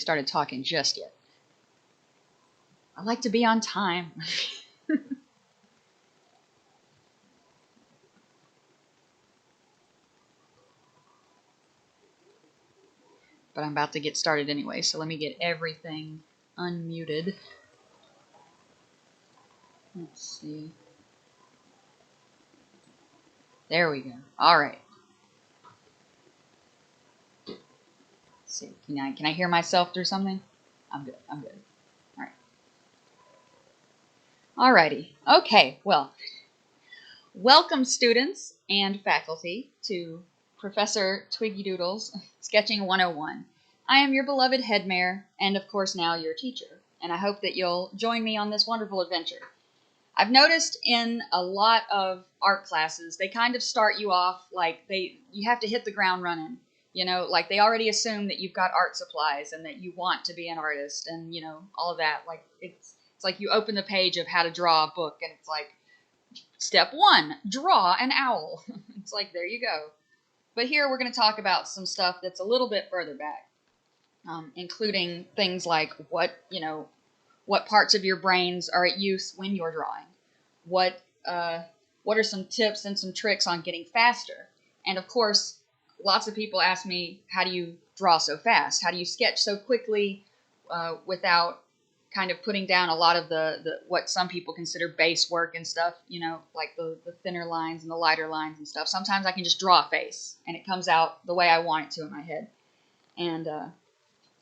Started talking just yet. I like to be on time. But I'm about to get started anyway, so let me get everything unmuted. Let's see. There we go. All right. Let's see. Can I hear myself through something? I'm good. I'm good. All right. All righty. Okay. Well, welcome students and faculty to Professor Twiggy Doodle's Sketching 101. I am your beloved head mare, and of course now your teacher, and I hope that you'll join me on this wonderful adventure. I've noticed in a lot of art classes, they kind of start you off like you have to hit the ground running. You know, like they already assume that you've got art supplies and that you want to be an artist and, you know, all of that. Like it's like you open the page of how to draw a book and it's like, step 1, draw an owl. It's like, there you go. But here we're going to talk about some stuff that's a little bit further back, including things like what parts of your brains are at use when you're drawing. What are some tips and some tricks on getting faster? And of course, lots of people ask me, how do you draw so fast? How do you sketch so quickly without kind of putting down a lot of the what some people consider base work and stuff, you know, like the thinner lines and the lighter lines and stuff. Sometimes I can just draw a face and it comes out the way I want it to in my head. And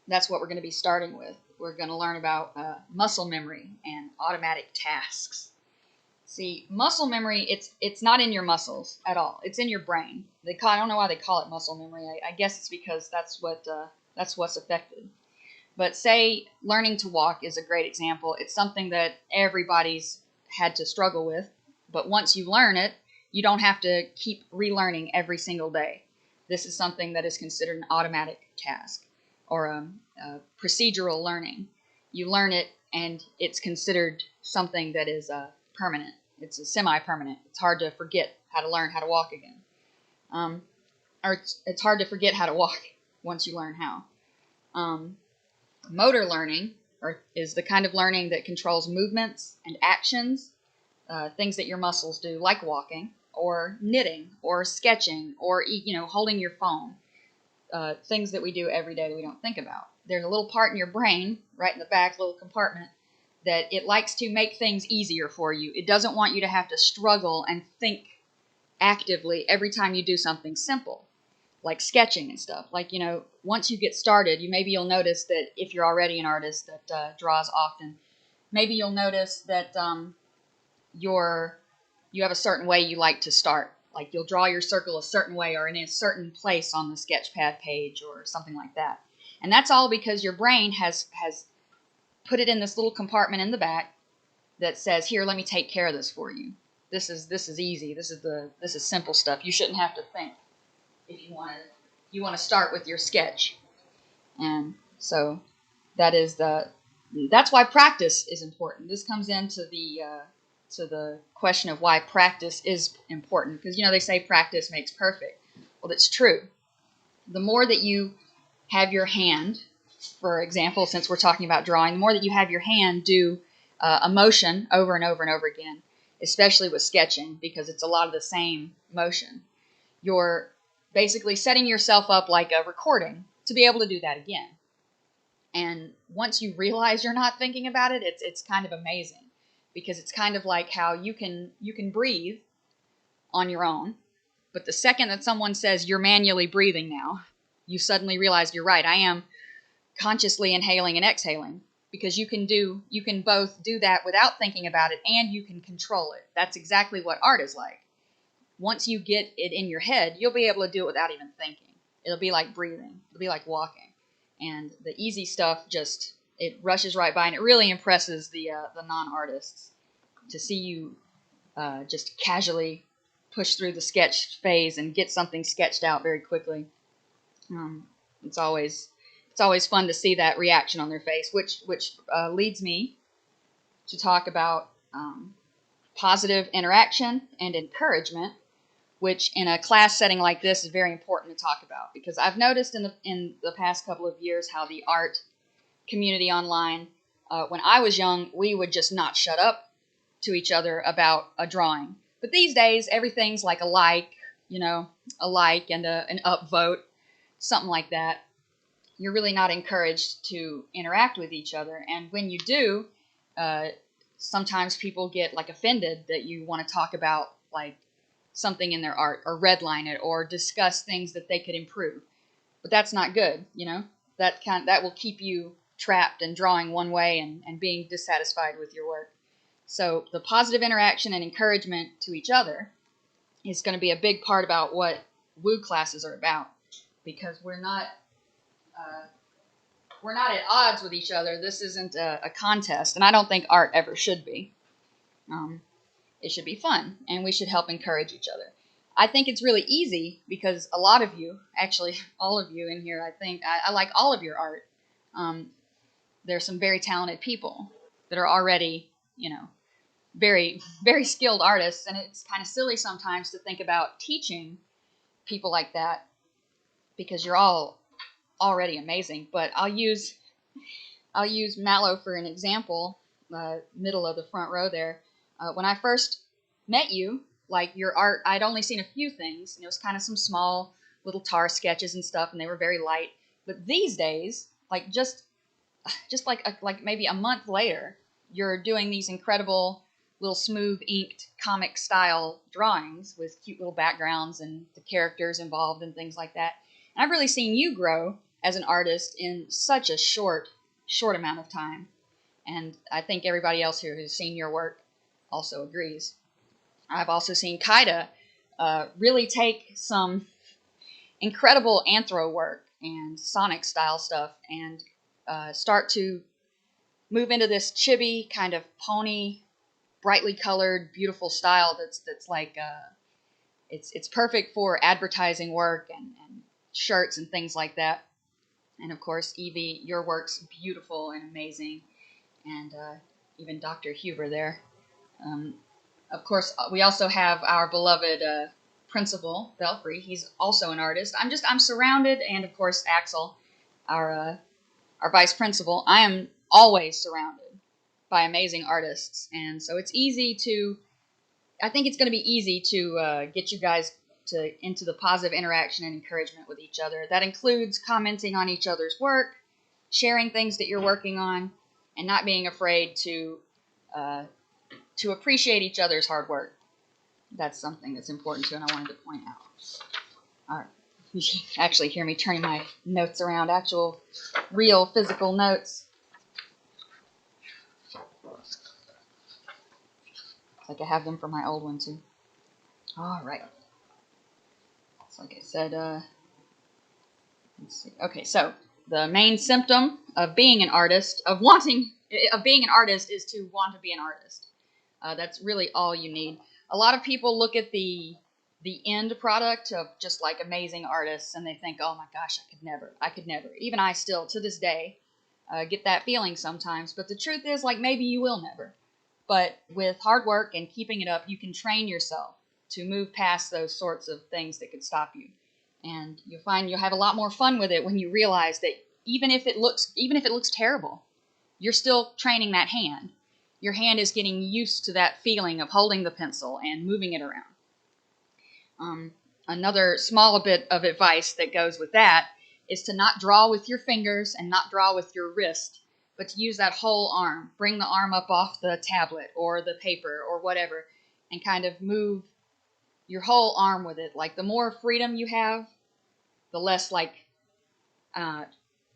that's what we're going to be starting with. We're going to learn about muscle memory and automatic tasks. See, muscle memory, it's not in your muscles at all. It's in your brain. I don't know why they call it muscle memory. I guess it's because that's what's affected. But say learning to walk is a great example. It's something that everybody's had to struggle with. But once you learn it, you don't have to keep relearning every single day. This is something that is considered an automatic task or procedural learning. You learn it and it's considered something that is permanent. It's a semi-permanent. It's hard to forget how to learn how to walk again. Or it's hard to forget how to walk once you learn how. Motor learning is the kind of learning that controls movements and actions, things that your muscles do, like walking, or knitting, or sketching, or holding your phone. Things that we do every day that we don't think about. There's a little part in your brain, right in the back, little compartment, that it likes to make things easier for you. It doesn't want you to have to struggle and think actively every time you do something simple, like sketching and stuff. Like, once you get started, you'll notice that if you're already an artist that draws often, maybe you'll notice that you have a certain way you like to start. Like you'll draw your circle a certain way or in a certain place on the sketchpad page or something like that. And that's all because your brain has put it in this little compartment in the back that says, here, let me take care of this for you. This is easy. This is simple stuff. You shouldn't have to think if you want to start with your sketch. And so that's why practice is important. This comes into the question of why practice is important. Because, they say practice makes perfect. Well, that's true. The more that you have your hand, for example, since we're talking about drawing, the more that you have your hand do a motion over and over and over again, especially with sketching, because it's a lot of the same motion, you're basically setting yourself up like a recording to be able to do that again. And once you realize you're not thinking about it, it's kind of amazing. Because it's kind of like how you can breathe on your own, but the second that someone says you're manually breathing now, you suddenly realize you're right. I am consciously inhaling and exhaling, because you can both do that without thinking about it and you can control it. That's exactly what art is like. Once you get it in your head, you'll be able to do it without even thinking. It'll be like breathing. It'll be like walking. And the easy stuff it rushes right by, and it really impresses the non-artists to see you just casually push through the sketch phase and get something sketched out very quickly. It's always fun to see that reaction on their face, which leads me to talk about positive interaction and encouragement, which in a class setting like this is very important to talk about, because I've noticed in the past couple of years how the art community online. When I was young, we would just not shut up to each other about a drawing. But these days, everything's like a like, a like and an upvote, something like that. You're really not encouraged to interact with each other. And when you do, sometimes people get like offended that you want to talk about like something in their art or redline it or discuss things that they could improve. But that's not good, that will keep you trapped and drawing one way and being dissatisfied with your work. So the positive interaction and encouragement to each other is going to be a big part about what WOO classes are about, because we're not at odds with each other. This isn't a contest, and I don't think art ever should be. It should be fun, and we should help encourage each other. I think it's really easy because a lot of you, actually all of you in here, I like all of your art. There's some very talented people that are already, very, very skilled artists, and it's kind of silly sometimes to think about teaching people like that because you're all already amazing. But I'll use Mallow for an example, middle of the front row there. When I first met you, like your art, I'd only seen a few things, and it was kind of some small little tar sketches and stuff, and they were very light. But these days, like just like maybe a month later, you're doing these incredible little smooth inked comic style drawings with cute little backgrounds and the characters involved and things like that. And I've really seen you grow as an artist in such a short amount of time. And I think everybody else here who's seen your work also agrees. I've also seen Kaida really take some incredible anthro work and Sonic style stuff and start to move into this chibi kind of pony, brightly colored, beautiful style that's like it's perfect for advertising work and shirts and things like that. And of course, Evie, your work's beautiful and amazing, and even Dr. Huber there. Of course, we also have our beloved principal, Belfry. He's also an artist. I'm surrounded, and of course, Axel, our vice principal. I am always surrounded by amazing artists, and so it's easy to. I think it's going to be easy to get you guys into the positive interaction and encouragement with each other. That includes commenting on each other's work, sharing things that you're working on, and not being afraid to appreciate each other's hard work. That's something that's important too, and I wanted to point out. All right. You can actually hear me turning my notes around, actual, real, physical notes. It's like I have them for my old one too. All right. So like I said, let's see. Okay, so the main symptom of being an artist, of being an artist, is to want to be an artist. That's really all you need. A lot of people look at the end product of just like amazing artists, and they think, oh my gosh, I could never. Even I still, to this day, get that feeling sometimes. But the truth is, like, maybe you will never. But with hard work and keeping it up, you can train yourself to move past those sorts of things that could stop you. And you'll find you'll have a lot more fun with it when you realize that even if it looks terrible, you're still training that hand. Your hand is getting used to that feeling of holding the pencil and moving it around. Another small bit of advice that goes with that is to not draw with your fingers and not draw with your wrist, but to use that whole arm. Bring the arm up off the tablet or the paper or whatever and kind of move your whole arm with it. Like the more freedom you have, the less like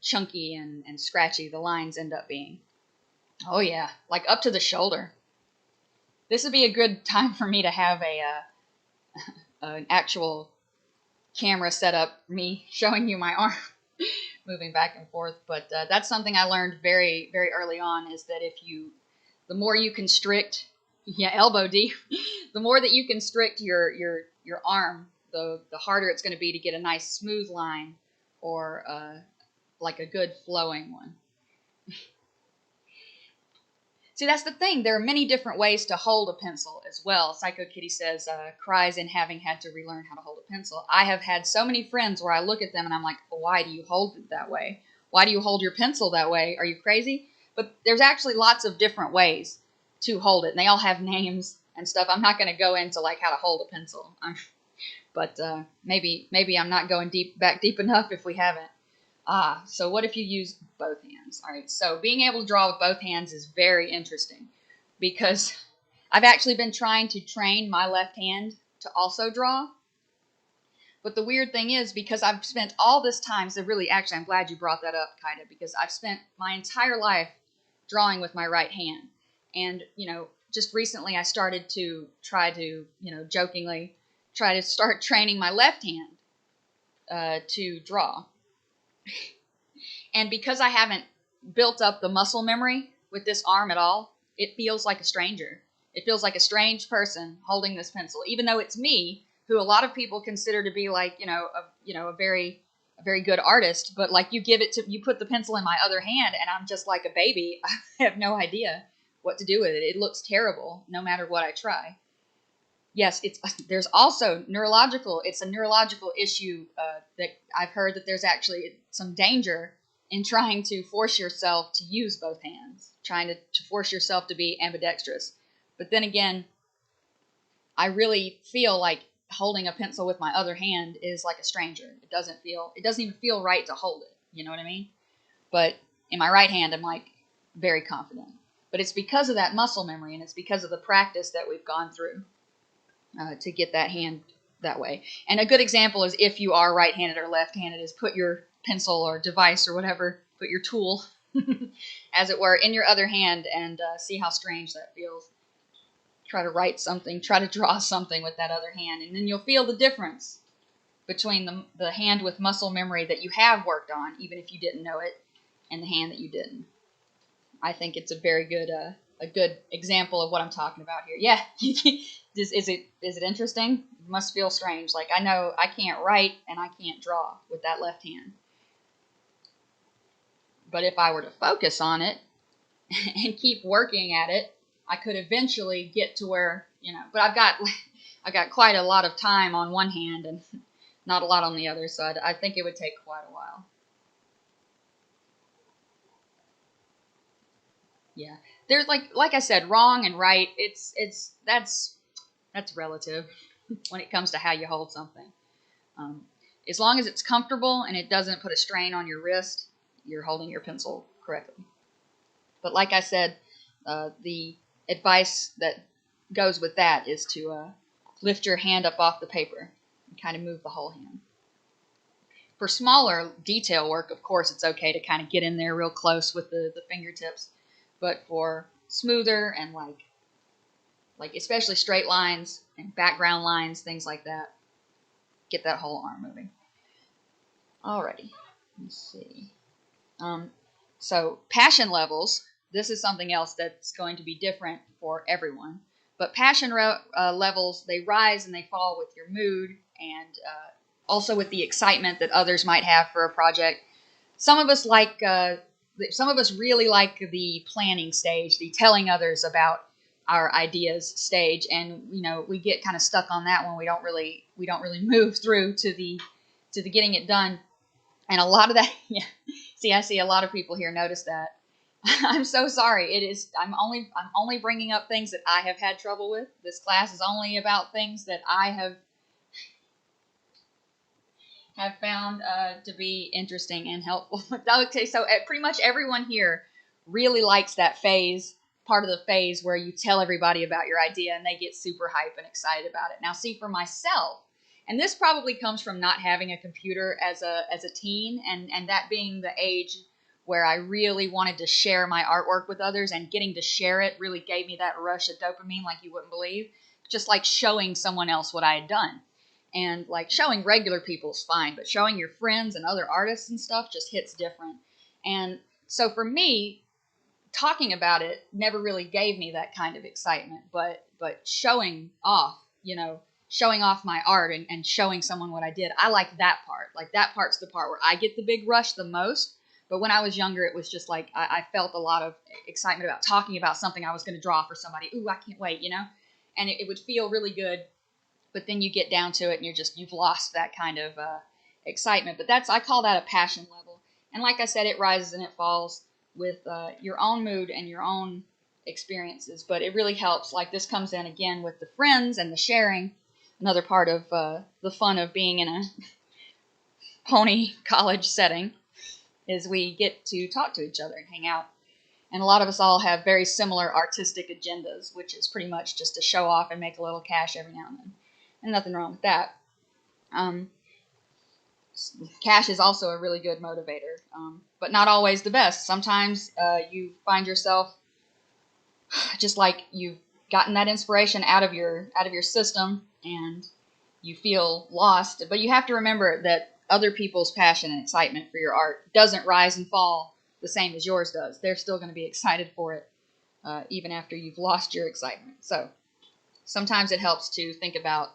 chunky and scratchy the lines end up being. Oh yeah, like up to the shoulder. This would be a good time for me to have an actual camera set up, me showing you my arm moving back and forth. But that's something I learned very, very early on, is that the more you constrict, elbow deep, the more that you constrict your arm, the harder it's going to be to get a nice smooth line or like a good flowing one. See, that's the thing. There are many different ways to hold a pencil as well. Psycho Kitty says, cries in having had to relearn how to hold a pencil. I have had so many friends where I look at them and I'm like, well, why do you hold it that way? why do you hold your pencil that way? Are you crazy? But there's actually lots of different ways to hold it, and they all have names and stuff. I'm not going to go into like how to hold a pencil, but maybe I'm not going back deep enough if we haven't. So what if you use both hands? All right, so being able to draw with both hands is very interesting because I've actually been trying to train my left hand to also draw. But the weird thing is, because I've spent all this time, so really, actually, I'm glad you brought that up, kind of, because I've spent my entire life drawing with my right hand. And, just recently I started to try to, jokingly try to start training my left hand to draw. And because I haven't built up the muscle memory with this arm at all, it feels like a stranger. It feels like a strange person holding this pencil, even though it's me, who a lot of people consider to be like, a very good artist. But like you put the pencil in my other hand, and I'm just like a baby. I have no idea what to do with it. It looks terrible, no matter what I try. Yes, there's also neurological. It's a neurological issue that I've heard that there's actually some danger in trying to force yourself to use both hands, trying to force yourself to be ambidextrous. But then again, I really feel like holding a pencil with my other hand is like a stranger. It doesn't even feel right to hold it. You know what I mean? But in my right hand, I'm like very confident. But it's because of that muscle memory, and it's because of the practice that we've gone through to get that hand that way. And a good example is if you are right-handed or left-handed is put your pencil or device or whatever, put your tool, as it were, in your other hand and see how strange that feels. Try to write something, try to draw something with that other hand, and then you'll feel the difference between the hand with muscle memory that you have worked on, even if you didn't know it, and the hand that you didn't. I think it's a very good a good example of what I'm talking about here. Yeah, is it interesting? It must feel strange. Like I know I can't write and I can't draw with that left hand. But if I were to focus on it and keep working at it, I could eventually get to where, but I've got quite a lot of time on one hand and not a lot on the other, so I think it would take quite a while. Yeah. There's like I said, wrong and right. That's relative when it comes to how you hold something. As long as it's comfortable and it doesn't put a strain on your wrist, you're holding your pencil correctly. But like I said, the advice that goes with that is to lift your hand up off the paper and kind of move the whole hand. For smaller detail work, of course, it's okay to kind of get in there real close with the fingertips. But for smoother and like especially straight lines and background lines, things like that, get that whole arm moving. Alrighty, let's see. So passion levels, this is something else that's going to be different for everyone. But passion levels, they rise and they fall with your mood and also with the excitement that others might have for a project. Some of us really like the planning stage, the telling others about our ideas stage, and we get kind of stuck on that one. We don't really move through to the getting it done. And a lot of that, yeah. See, I see a lot of people here notice that. I'm so sorry. I'm only bringing up things that I have had trouble with. This class is only about things that I have found to be interesting and helpful. Okay, so pretty much everyone here really likes that part of the phase where you tell everybody about your idea and they get super hype and excited about it. Now, see, for myself, and this probably comes from not having a computer as a teen and that being the age where I really wanted to share my artwork with others, and getting to share it really gave me that rush of dopamine like you wouldn't believe, just like showing someone else what I had done. And like showing regular people is fine, but showing your friends and other artists and stuff just hits different. And so for me, talking about it never really gave me that kind of excitement, but showing off my art and showing someone what I did, I like that part. Like that part's the part where I get the big rush the most. But when I was younger, it was just like I felt a lot of excitement about talking about something I was going to draw for somebody. Ooh, I can't wait, and it would feel really good. But then you get down to it and you've lost that kind of excitement. But I call that a passion level. And like I said, it rises and it falls with your own mood and your own experiences. But it really helps. Like this comes in again with the friends and the sharing. Another part of the fun of being in a pony college setting is we get to talk to each other and hang out. And a lot of us all have very similar artistic agendas, which is pretty much just to show off and make a little cash every now and then. And nothing wrong with that. Cash is also a really good motivator, but not always the best. Sometimes you find yourself just like you've gotten that inspiration out of your system and you feel lost. But you have to remember that other people's passion and excitement for your art doesn't rise and fall the same as yours does. They're still going to be excited for it even after you've lost your excitement. So sometimes it helps to think about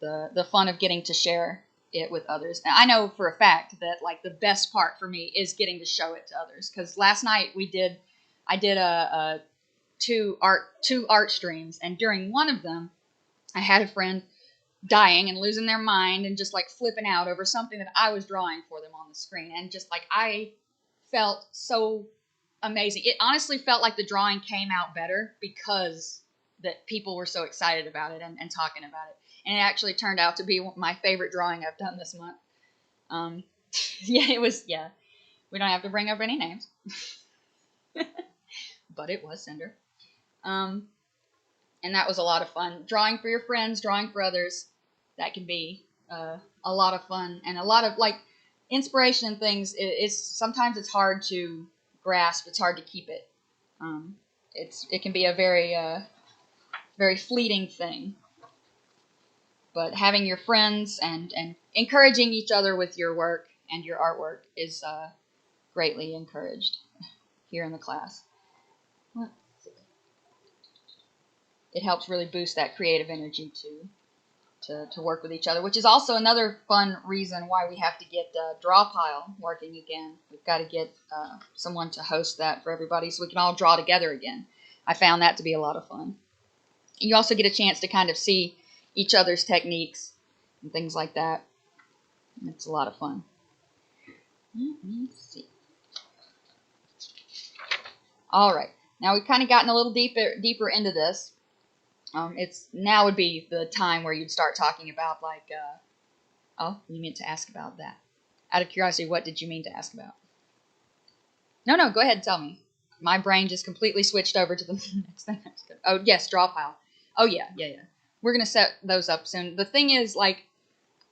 the fun of getting to share it with others. And I know for a fact that like the best part for me is getting to show it to others. Because last night I did two art streams, and during one of them, I had a friend dying and losing their mind and just like flipping out over something that I was drawing for them on the screen, and just like I felt so amazing. It honestly felt like the drawing came out better because that people were so excited about it and talking about it. And it actually turned out to be my favorite drawing I've done this month. Yeah, it was, yeah. We don't have to bring up any names. But it was Cinder. And that was a lot of fun. Drawing for your friends, drawing for others, that can be a lot of fun. And a lot of, like, inspiration and things, sometimes it's hard to grasp. It's hard to keep it. It can be a very fleeting thing. But having your friends and encouraging each other with your work and your artwork is greatly encouraged here in the class. Let's see. It helps really boost that creative energy to work with each other, which is also another fun reason why we have to get Drawpile working again. We've got to get someone to host that for everybody so we can all draw together again. I found that to be a lot of fun. You also get a chance to kind of see each other's techniques and things like that. It's a lot of fun. Let me see. All right. Now we've kind of gotten a little deeper into this. Now would be the time where you'd start talking about like, oh, you meant to ask about that. Out of curiosity, what did you mean to ask about? No, go ahead and tell me. My brain just completely switched over to the next thing. Oh, yes, Drawpile. Oh, yeah. We're going to set those up soon. The thing is, like,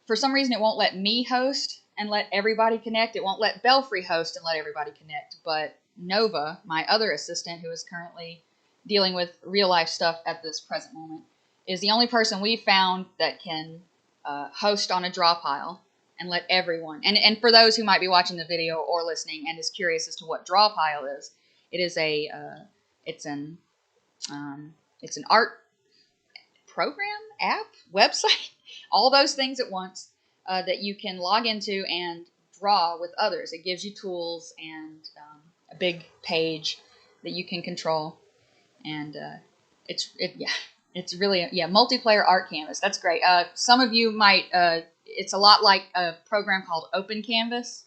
for some reason it won't let me host and let everybody connect. It won't let Belfry host and let everybody connect. But Nova, my other assistant who is currently dealing with real-life stuff at this present moment, is the only person we've found that can host on a Drawpile and let everyone. And for those who might be watching the video or listening and is curious as to what Drawpile is, it is it's an art program, app, website, all those things at once that you can log into and draw with others. It gives you tools and a big page that you can control, and it's really multiplayer art canvas. That's great. Some of you might. It's a lot like a program called Open Canvas.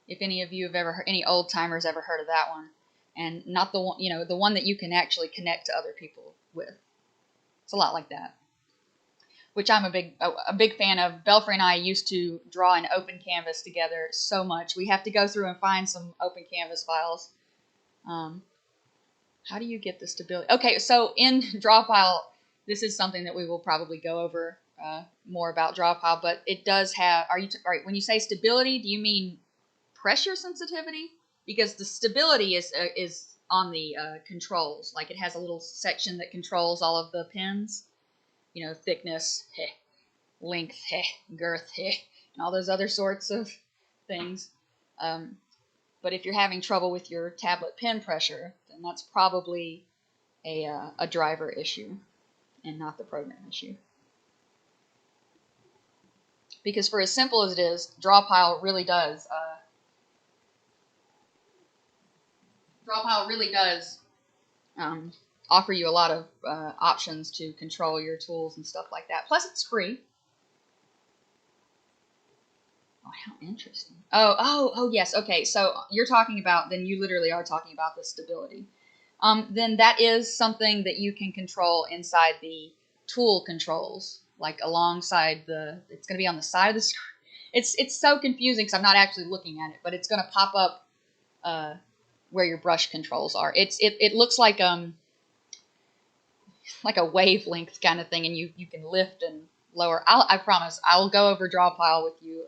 If any of you have ever heard, any old timers ever heard of that one, and not the one the one that you can actually connect to other people with. It's a lot like that, which I'm a big fan of. Belfry and I used to draw in Open Canvas together so much. We have to go through and find some Open Canvas files. How do you get the stability? Okay, so in Drawpile, this is something that we will probably go over more about Drawpile, but it does have. When you say stability, do you mean pressure sensitivity? Because the stability is on the controls. Like it has a little section that controls all of the pins. Thickness, length, girth, and all those other sorts of things. But if you're having trouble with your tablet pen pressure, then that's probably a driver issue and not the program issue. Because for as simple as it is, Drawpile really does offer you a lot of options to control your tools and stuff like that. Plus, it's free. Oh, how interesting. Oh, yes. Okay, so you're talking about, then you literally are talking about the stability. Then that is something that you can control inside the tool controls, like alongside it's going to be on the side of the screen. It's so confusing because I'm not actually looking at it, but it's going to pop up where your brush controls are. It looks like a wavelength kind of thing, and you can lift and lower. I promise I'll go over draw pile with you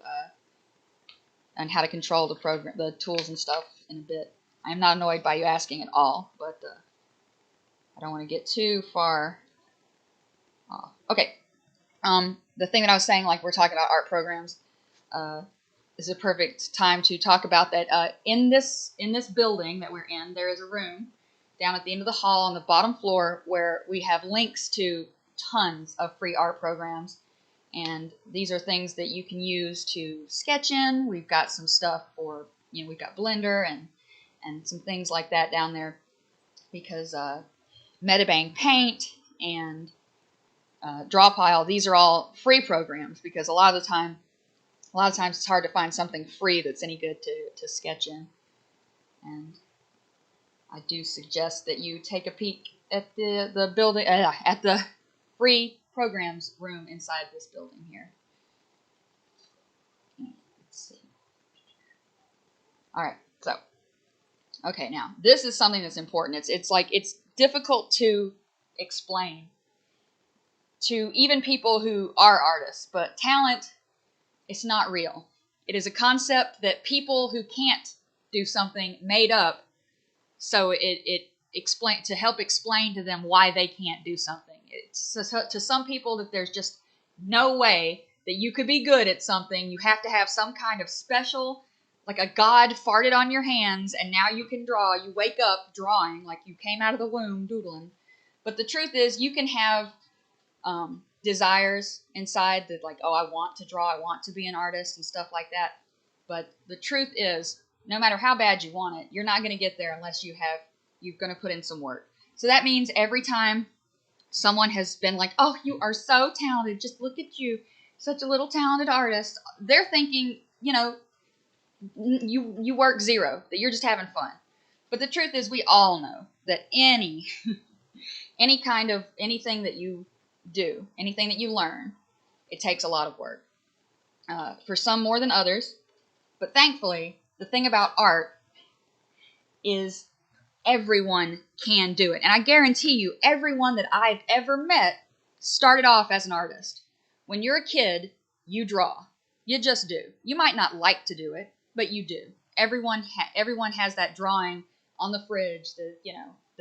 on how to control the program, the tools and stuff in a bit. I'm not annoyed by you asking at all, but I don't want to get too far off. Okay. The thing that I was saying, like we're talking about art programs, is a perfect time to talk about that. In this building that we're in, there is a room down at the end of the hall on the bottom floor where we have links to tons of free art programs. And these are things that you can use to sketch in. We've got some stuff for, we've got Blender and some things like that down there because Metabang Paint and Drawpile, these are all free programs because a lot of times it's hard to find something free that's any good to sketch in. And I do suggest that you take a peek at the building, at the free programs room inside this building here. Let's see. All right, so okay, now this is something that's important. It's difficult to explain to even people who are artists, but talent, it's not real. It is a concept that people who can't do something made up, so it explain to help explain to them why they can't do something. It's to some people that there's just no way that you could be good at something. You have to have some kind of special, like a god farted on your hands and now you can draw. You wake up drawing like you came out of the womb doodling. But the truth is you can have desires inside that, like, oh, I want to draw, I want to be an artist and stuff like that. But the truth is, no matter how bad you want it, you're not going to get there unless you're going to put in some work. So that means every time someone has been like, oh, you are so talented, just look at you, such a little talented artist, they're thinking, you work zero, that you're just having fun. But the truth is, we all know that any kind of anything that you do, anything that you learn, it takes a lot of work. For some more than others. But thankfully, the thing about art is everyone can do it. And I guarantee you, everyone that I've ever met started off as an artist. When you're a kid, you draw. You just do. You might not like to do it, but you do. Everyone has that drawing on the fridge that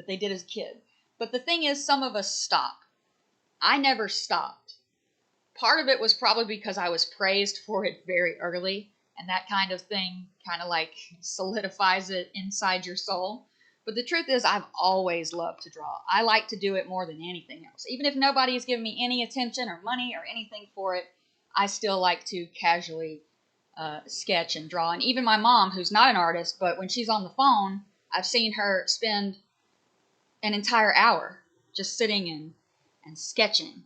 they did as a kid. But the thing is, some of us stop. I never stopped. Part of it was probably because I was praised for it very early, and that kind of thing kind of like solidifies it inside your soul. But the truth is, I've always loved to draw. I like to do it more than anything else. Even if nobody has given me any attention or money or anything for it, I still like to casually sketch and draw. And even my mom, who's not an artist, but when she's on the phone, I've seen her spend an entire hour just sitting and sketching,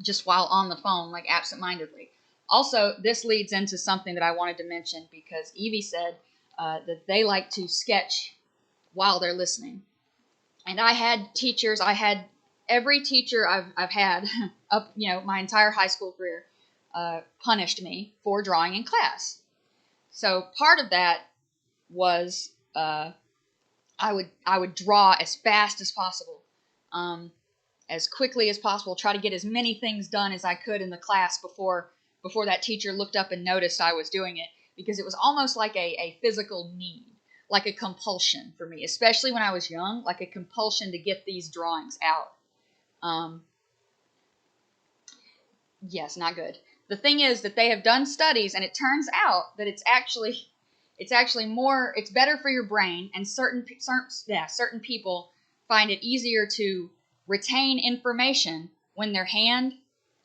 just while on the phone, like absentmindedly. Also, this leads into something that I wanted to mention because Evie said that they like to sketch while they're listening. And I had every teacher I've had up, my entire high school career punished me for drawing in class. So part of that was I would draw as fast as possible. As quickly as possible, try to get as many things done as I could in the class before that teacher looked up and noticed I was doing it, because it was almost like a physical need, like a compulsion for me, especially when I was young, like a compulsion to get these drawings out. Yes, not good. The thing is that they have done studies, and it turns out that it's actually it's better for your brain, and certain people find it easier to retain information when their hand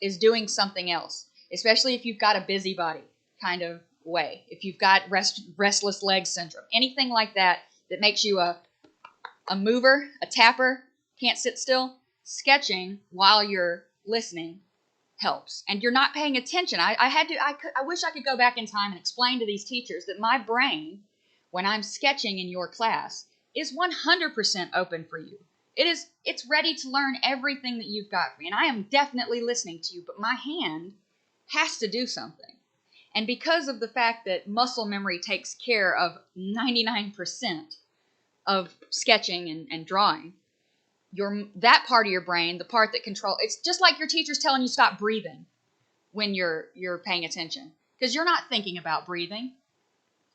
is doing something else, especially if you've got a busybody kind of way. If you've got restless leg syndrome, anything like that makes you a mover, a tapper, can't sit still, sketching while you're listening helps, and you're not paying attention. I wish I could go back in time and explain to these teachers that my brain, when I'm sketching in your class, is 100% open for you. It's ready to learn everything that you've got for me, and I am definitely listening to you, but my hand has to do something. And because of the fact that muscle memory takes care of 99% of sketching and drawing, that part of your brain, the part that controls, it's just like your teacher's telling you stop breathing when you're paying attention, because you're not thinking about breathing.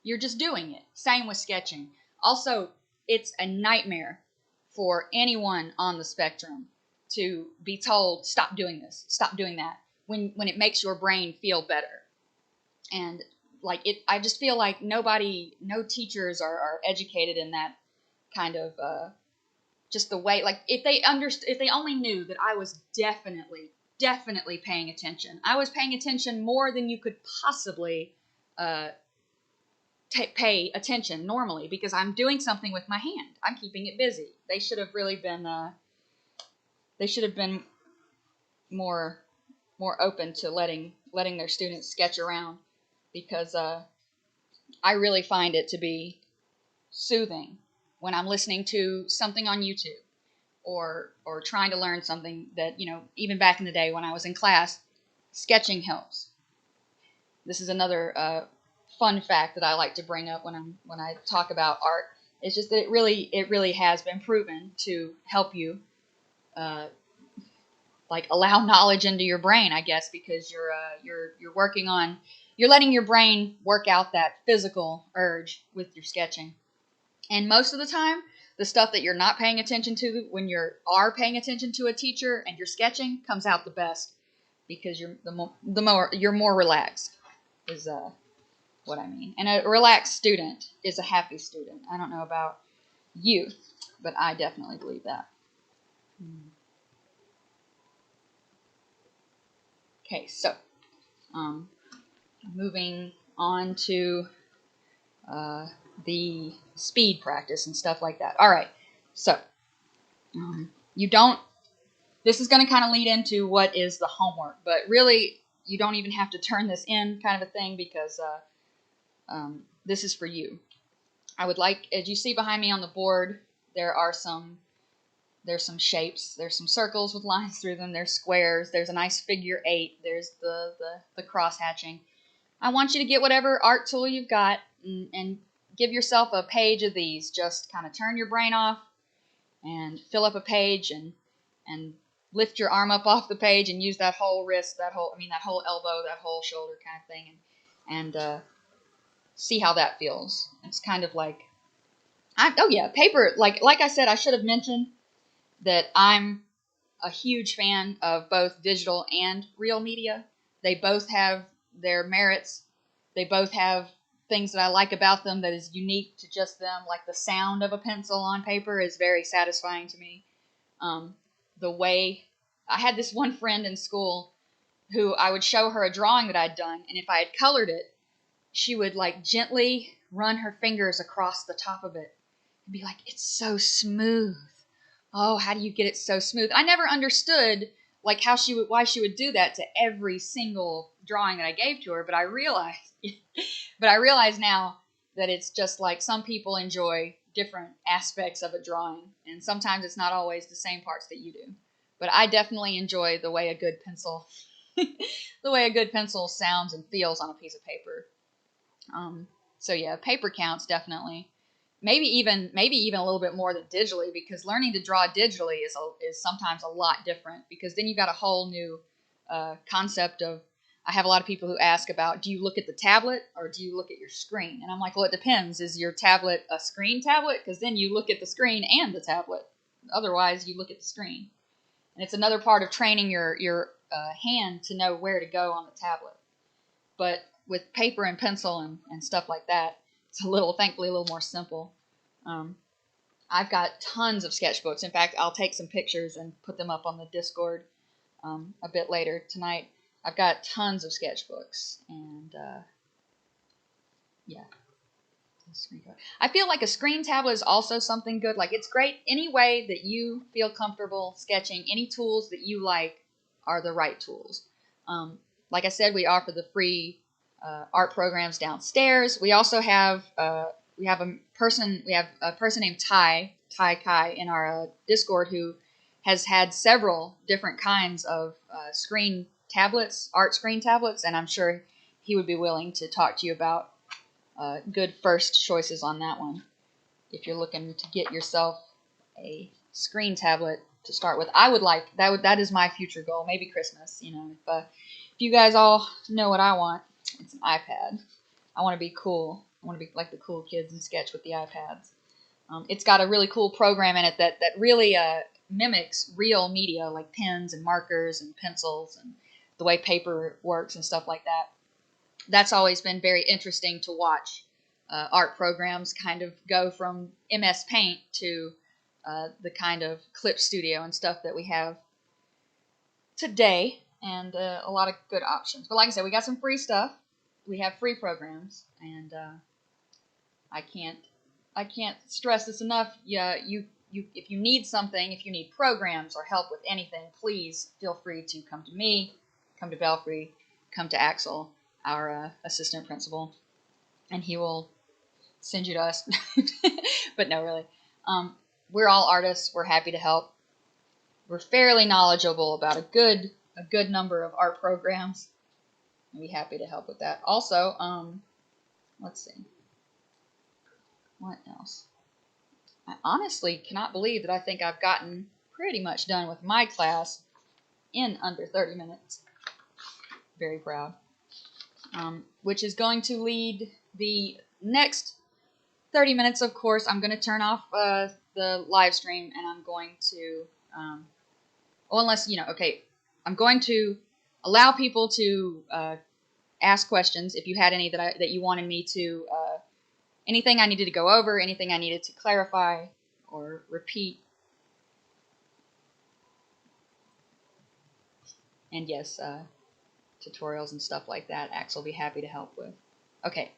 You're just doing it. Same with sketching. Also, it's a nightmare for anyone on the spectrum to be told, stop doing this, stop doing that, when it makes your brain feel better. And I just feel like no teachers are educated in that kind of, just the way, like if they only knew that I was definitely paying attention. I was paying attention more than you could possibly pay attention normally, because I'm doing something with my hand. I'm keeping it busy. They should have really been. They should have been more open to letting their students sketch around, because I really find it to be soothing when I'm listening to something on YouTube or trying to learn something that, even back in the day when I was in class, sketching helps. This is another fun fact that I like to bring up when I talk about art. It's just that it really has been proven to help you allow knowledge into your brain, I guess, because you're working on, you're letting your brain work out that physical urge with your sketching. And most of the time, the stuff that you're not paying attention to when you are paying attention to a teacher and you're sketching comes out the best, because you're more relaxed, is what I mean. And a relaxed student is a happy student. I don't know about you, but I definitely believe that. Okay, so moving on to the speed practice and stuff like that. All right, so this is going to kind of lead into what is the homework, but really you don't even have to turn this in, kind of a thing, because this is for you. I would like, as you see behind me on the board, there's some shapes. There's some circles with lines through them. There's squares. There's a nice figure 8. There's the cross hatching. I want you to get whatever art tool you've got and give yourself a page of these. Just kind of turn your brain off and fill up a page and lift your arm up off the page and use that whole wrist, that whole elbow, that whole shoulder kind of thing, and see how that feels. It's kind of like, paper. Like I said, I should have mentioned that I'm a huge fan of both digital and real media. They both have their merits. They both have things that I like about them that is unique to just them. Like the sound of a pencil on paper is very satisfying to me. The way, I had this one friend in school who I would show her a drawing that I'd done, and if I had colored it, she would gently run her fingers across the top of it and be like, "It's so smooth. Oh, how do you get it so smooth?" I never understood why she would do that to every single drawing that I gave to her, but I realized now that it's just like some people enjoy different aspects of a drawing, and sometimes it's not always the same parts that you do. But I definitely enjoy the way a good pencil sounds and feels on a piece of paper. So yeah, paper counts definitely. Maybe even a little bit more than digitally, because learning to draw digitally is sometimes a lot different, because then you've got a whole new concept of. I have a lot of people who ask about, do you look at the tablet or do you look at your screen? And I'm like, well, it depends. Is your tablet a screen tablet? Because then you look at the screen and the tablet. Otherwise, you look at the screen. And it's another part of training your hand to know where to go on the tablet. But with paper and pencil and stuff like that, it's thankfully a little more simple. I've got tons of sketchbooks. In fact, I'll take some pictures and put them up on the Discord a bit later tonight. I've got tons of sketchbooks, and yeah. I feel like a screen tablet is also something good. Like, it's great any way that you feel comfortable sketching. Any tools that you like are the right tools. Like I said, we offer the free art programs downstairs. We also have a person named Ty Kai in our Discord who has had several different kinds of screen tablets, art screen tablets, and I'm sure he would be willing to talk to you about good first choices on that one. If you're looking to get yourself a screen tablet to start with, I would like that is my future goal. Maybe Christmas, if you guys all know what I want, it's an iPad. I want to be cool. I want to be like the cool kids in Sketch with the iPads. It's got a really cool program in it that really mimics real media, like pens and markers and pencils and the way paper works and stuff like that. That's always been very interesting to watch. Art programs kind of go from MS Paint to the kind of Clip Studio and stuff that we have today, and a lot of good options. But like I said, we got some free stuff. We have free programs, and I can't stress this enough. Yeah, if you need something, if you need programs or help with anything, please feel free to come to me, come to Belfry, come to Axel, our assistant principal, and he will send you to us. But no, really. We're all artists. We're happy to help. We're fairly knowledgeable about a good number of art programs. I'd be happy to help with that. Also, let's see. What else? I honestly cannot believe that I think I've gotten pretty much done with my class in under 30 minutes. Very proud. Which is going to lead the next 30 minutes, of course. I'm going to turn off the live stream, and I'm going to, I'm going to allow people to ask questions if you had any that you wanted me to, anything I needed to go over, anything I needed to clarify or repeat. And yes, tutorials and stuff like that, Axel will be happy to help with. Okay,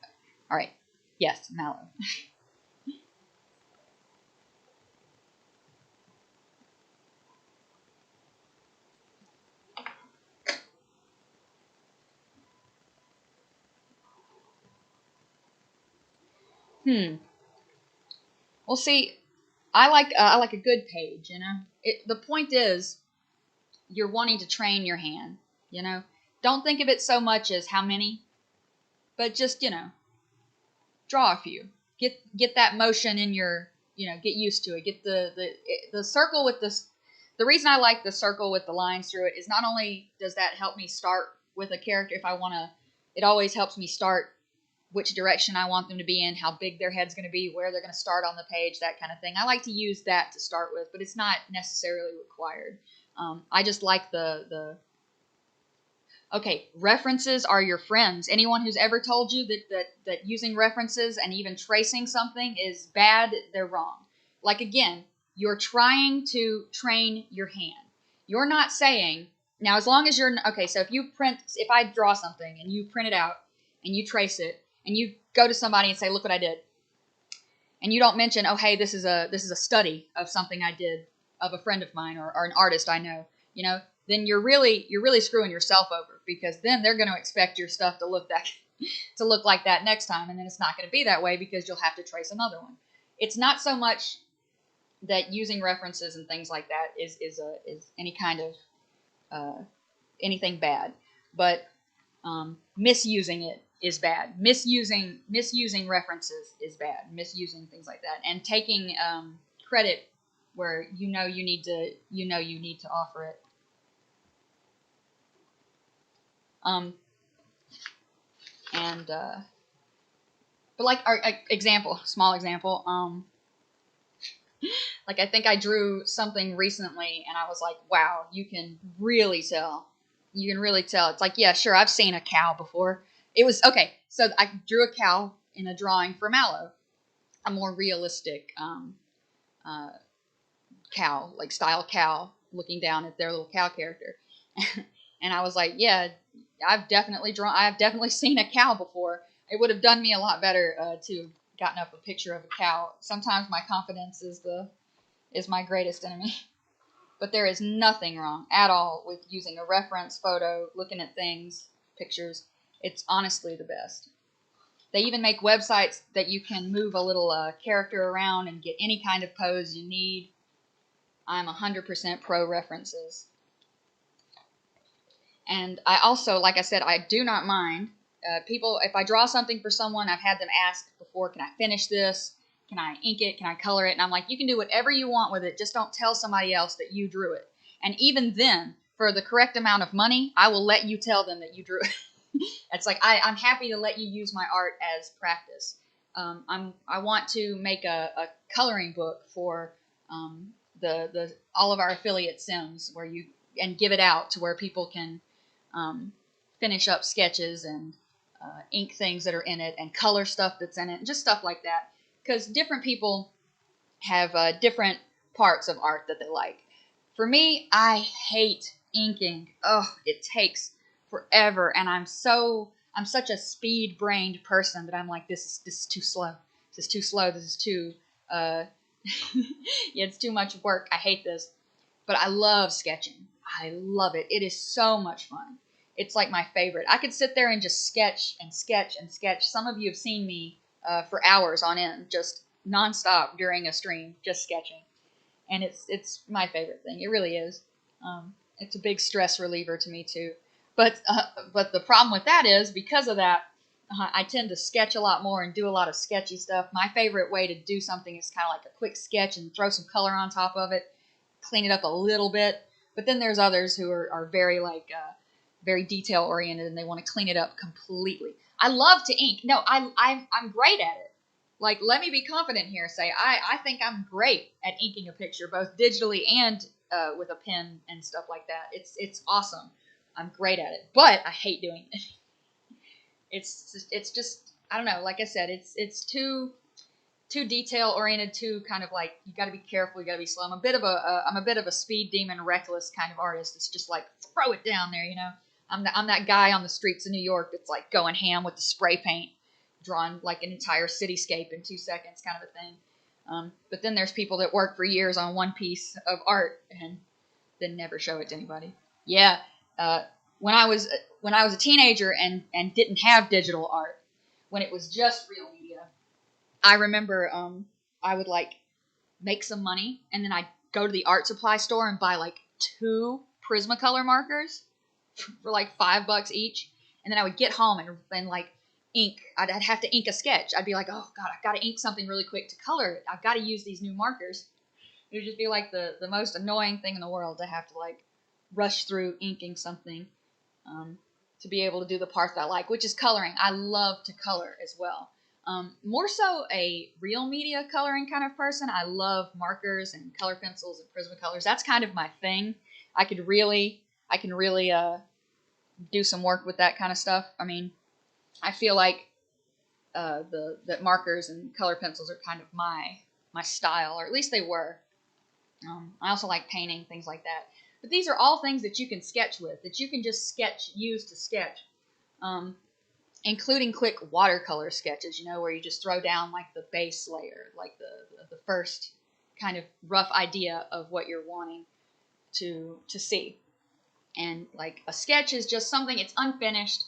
all right. Yes, Mallow. Well, see, I like a good page. The point is, you're wanting to train your hand. Don't think of it so much as how many, but just draw a few. Get that motion in your get used to it. Get the circle with this. The reason I like the circle with the lines through it is not only does that help me start with a character if I want to. It always helps me start which direction I want them to be in, how big their head's going to be, where they're going to start on the page, that kind of thing. I like to use that to start with, but it's not necessarily required. I just like okay, references are your friends. Anyone who's ever told you that using references and even tracing something is bad, they're wrong. Like, again, you're trying to train your hand. You're not saying, now as long as you're, okay, so if I draw something and you print it out and you trace it and you go to somebody and say, look what I did. And you don't mention, oh, hey, this is a study of something I did of a friend of mine or an artist I know, then you're really screwing yourself over, because then they're going to expect your stuff to look like that next time, and then it's not going to be that way because you'll have to trace another one. It's not so much that using references and things like that is any kind of anything bad, but misusing it is bad. Misusing references is bad. Misusing things like that, and taking credit where you need to offer it. But like our small example, like I think I drew something recently and I was like, wow, you can really tell. It's like, yeah, sure, I've seen a cow before. It was, okay, so I drew a cow in a drawing for Mallow, a more realistic cow, like style cow, looking down at their little cow character. And I was like, yeah, I've definitely seen a cow before. It would have done me a lot better to have gotten up a picture of a cow. Sometimes my confidence is my greatest enemy. But there is nothing wrong at all with using a reference photo, looking at things, pictures. It's honestly the best. They even make websites that you can move a little character around and get any kind of pose you need. I'm 100% pro references. And I also, like I said, I do not mind people, if I draw something for someone, I've had them ask before, can I finish this? Can I ink it? Can I color it? And I'm like, you can do whatever you want with it. Just don't tell somebody else that you drew it. And even then, for the correct amount of money, I will let you tell them that you drew it. It's like, I'm happy to let you use my art as practice. I want to make a coloring book for all of our affiliate Sims and give it out to where people can finish up sketches and ink things that are in it and color stuff that's in it, and just stuff like that. Because different people have different parts of art that they like. For me, I hate inking. Oh, it takes forever, and I'm such a speed-brained person that I'm like, this is too slow. This is too slow. This is too yeah, it's too much work. I hate this. But I love sketching. I love it. It is so much fun. It's like my favorite. I could sit there and just sketch and sketch and sketch. Some of you have seen me for hours on end, just nonstop during a stream, just sketching. And it's my favorite thing. It really is. It's a big stress reliever to me too. But the problem with that is, because of that, I tend to sketch a lot more and do a lot of sketchy stuff. My favorite way to do something is kind of like a quick sketch and throw some color on top of it, clean it up a little bit. But then there's others who are very very detail oriented, and they want to clean it up completely. I love to ink. No, I'm great at it. Like, let me be confident here. Say I think I'm great at inking a picture, both digitally and with a pen and stuff like that. It's awesome. I'm great at it, but I hate doing it. It's just, I don't know. Like I said, it's too detail oriented. Too kind of like, you got to be careful. You got to be slow. I'm a bit of a speed demon, reckless kind of artist. It's just like, throw it down there, you know. I'm that guy on the streets of New York that's like going ham with the spray paint, drawing like an entire cityscape in 2 seconds, kind of a thing. But then there's people that work for years on one piece of art and then never show it to anybody. Yeah. When I was a teenager and didn't have digital art, when it was just real media, I remember I would like make some money, and then I'd go to the art supply store and buy like 2 Prismacolor markers for like $5 each, and then I would get home and like ink. I'd have to ink a sketch. I'd be like, oh god, I've got to ink something really quick to color it. I've got to use these new markers. It would just be like the most annoying thing in the world to have to like rush through inking something to be able to do the part that I like, which is coloring. I love to color as well. More so a real media coloring kind of person. I love markers and color pencils and Prismacolors. That's kind of my thing. I can really do some work with that kind of stuff. I mean, I feel like that markers and color pencils are kind of my style, or at least they were. I also like painting, things like that. But these are all things that you can sketch with, that you can just use to sketch, including quick watercolor sketches, you know, where you just throw down like the base layer, like the first kind of rough idea of what you're wanting to see. And like a sketch is just something, it's unfinished,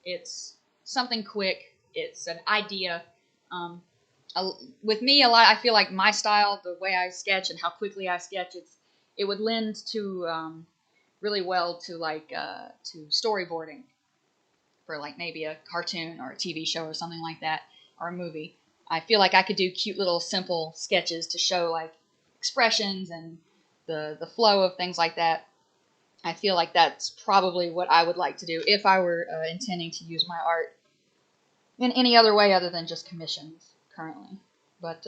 it's something quick, it's an idea. With me, a lot, I feel like my style, the way I sketch and how quickly I sketch, it would lend to really well to like to storyboarding for like maybe a cartoon or a TV show or something like that, or a movie. I feel like I could do cute little simple sketches to show like expressions and the flow of things like that. I feel like that's probably what I would like to do if I were intending to use my art in any other way other than just commissions currently. But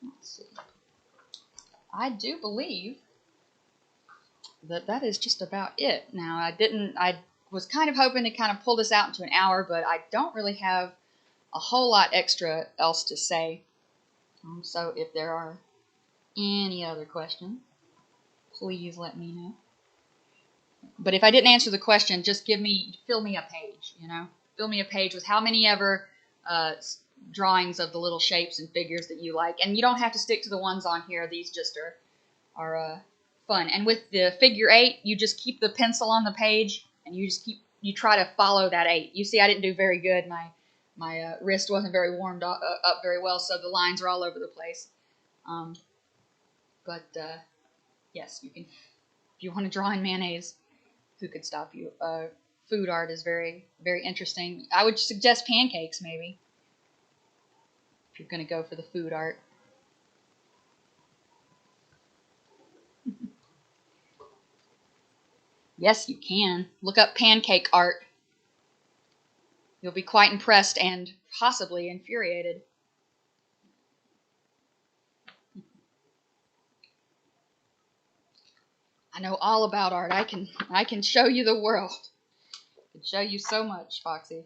let's see. I do believe that is just about it. Now, I was kind of hoping to kind of pull this out into an hour, but I don't really have a whole lot extra else to say. So if there are any other questions, please let me know. But if I didn't answer the question, just fill me a page, you know? Fill me a page with how many ever drawings of the little shapes and figures that you like. And you don't have to stick to the ones on here. These just are fun. And with the figure 8, you just keep the pencil on the page, and you try to follow that 8. You see, I didn't do very good. My wrist wasn't very warmed up very well, so the lines are all over the place. But yes, you can. If you want to draw in mayonnaise, who could stop you? Food art is very, very interesting. I would suggest pancakes, maybe, if you're going to go for the food art. Yes, you can. Look up pancake art. You'll be quite impressed and possibly infuriated. I know all about art. I can show you the world. I can show you so much, Foxy.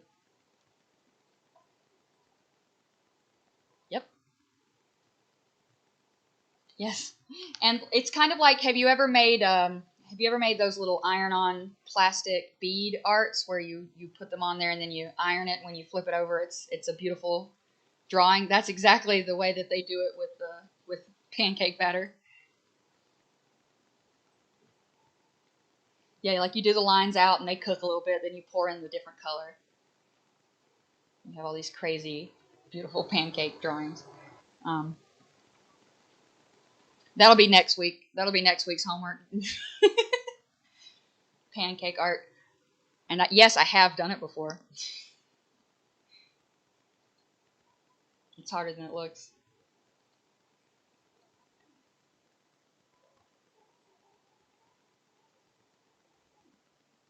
Yep. Yes. And it's kind of like, have you ever made those little iron-on plastic bead arts where you put them on there and then you iron it, and when you flip it over, it's a beautiful drawing? That's exactly the way that they do it with pancake batter. Yeah, like you do the lines out and they cook a little bit, then you pour in the different color. You have all these crazy, beautiful pancake drawings. That'll be next week. That'll be next week's homework. Pancake art. And yes, I have done it before. It's harder than it looks.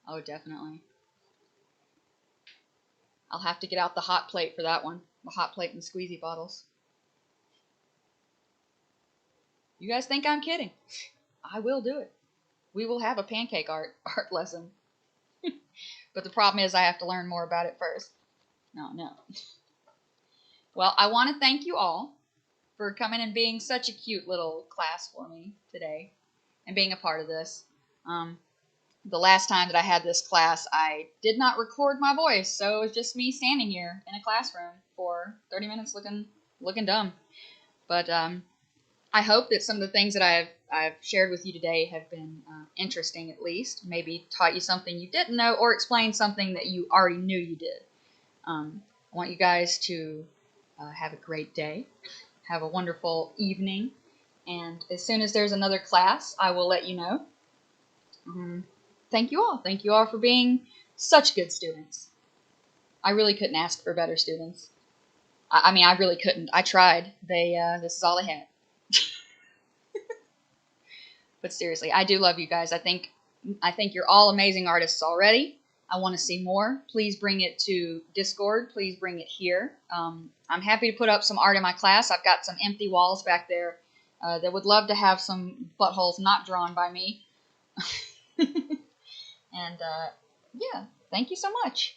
Oh, definitely. I'll have to get out the hot plate for that one. The hot plate and the squeezy bottles. You guys think I'm kidding? I will do it. We will have a pancake art lesson. But the problem is I have to learn more about it first. No. Well, I want to thank you all for coming and being such a cute little class for me today and being a part of this. The last time that I had this class, I did not record my voice, so it was just me standing here in a classroom for 30 minutes looking dumb. But I hope that some of the things that I've shared with you today have been interesting, at least. Maybe taught you something you didn't know or explained something that you already knew you did. I want you guys to have a great day. Have a wonderful evening. And as soon as there's another class, I will let you know. Thank you all. Thank you all for being such good students. I really couldn't ask for better students. I mean, I really couldn't. I tried. This is all they had. But seriously, I do love you guys. I think you're all amazing artists already. I want to see more. Please bring it to Discord. Please bring it here. I'm happy to put up some art in my class. I've got some empty walls back there that would love to have some buttholes not drawn by me. And yeah, thank you so much.